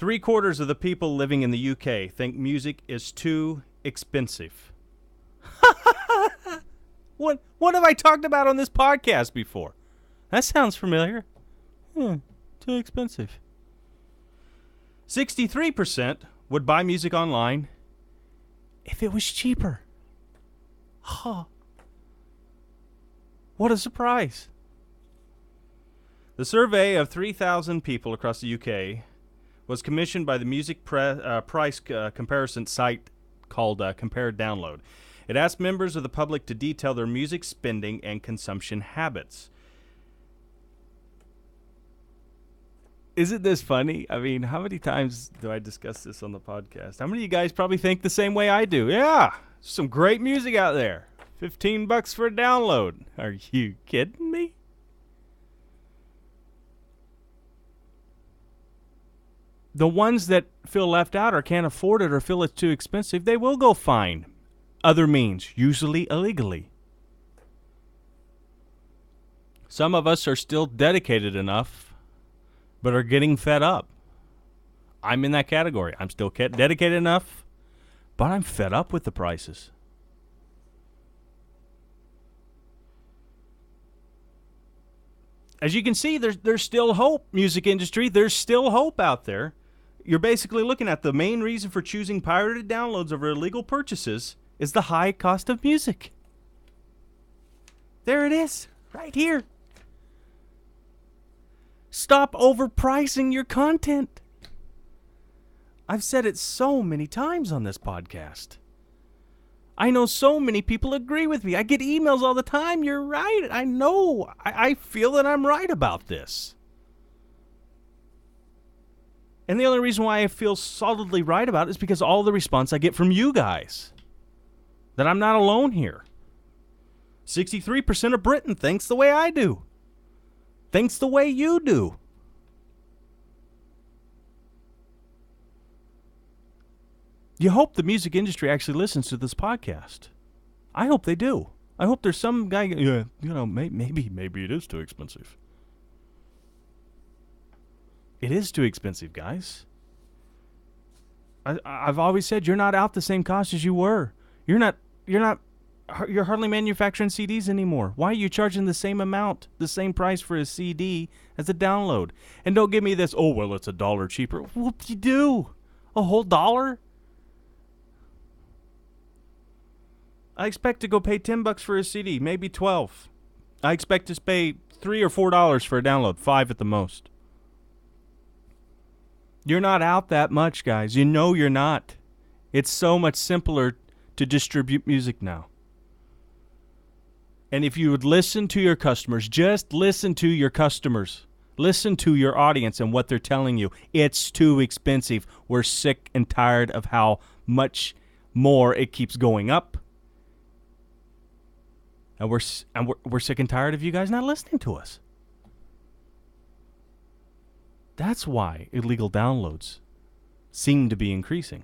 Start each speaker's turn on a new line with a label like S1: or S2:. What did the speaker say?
S1: 3/4 of the people living in the UK think music is too expensive. What have I talked about on this podcast before? That sounds familiar. Too expensive. 63% would buy music online if it was cheaper. Huh. What a surprise. The survey of 3,000 people across the UK was commissioned by the music price comparison site called Compare Download. It asked members of the public to detail their music spending and consumption habits. Isn't this funny? I mean, how many times do I discuss this on the podcast? How many of you guys probably think the same way I do? Yeah, some great music out there. $15 for a download. Are you kidding me? The ones that feel left out or can't afford it or feel it's too expensive, they will go find other means, usually illegally. Some of us are still dedicated enough, but are getting fed up. I'm in that category. I'm still dedicated enough, but I'm fed up with the prices. As you can see, there's still hope, music industry. There's still hope out there. You're basically looking at the main reason for choosing pirated downloads over illegal purchases is the high cost of music. There it is, right here. Stop overpricing your content. I've said it so many times on this podcast. I know so many people agree with me. I get emails all the time. You're right. I know. I feel that I'm right about this. And the only reason why I feel solidly right about it is because all the response I get from you guys. That I'm not alone here. 63% of Britain thinks the way I do. Thinks the way you do. You hope the music industry actually listens to this podcast. I hope they do. I hope there's some guy, maybe it is too expensive. It is too expensive, guys. I've always said you're not out the same cost as you were. You're hardly manufacturing CDs anymore. Why are you charging the same amount, the same price for a CD as a download? And don't give me this, oh, well, it's $1 cheaper. Whoop-de-doo. A whole $1? I expect to go pay $10 for a CD, maybe $12. I expect to pay $3 or $4 for a download, $5 at the most. You're not out that much, guys. You know you're not. It's so much simpler to distribute music now. And if you would listen to your customers, just listen to your customers. Listen to your audience and what they're telling you. It's too expensive. We're sick and tired of how much more it keeps going up. And we're sick and tired of you guys not listening to us. That's why illegal downloads seem to be increasing.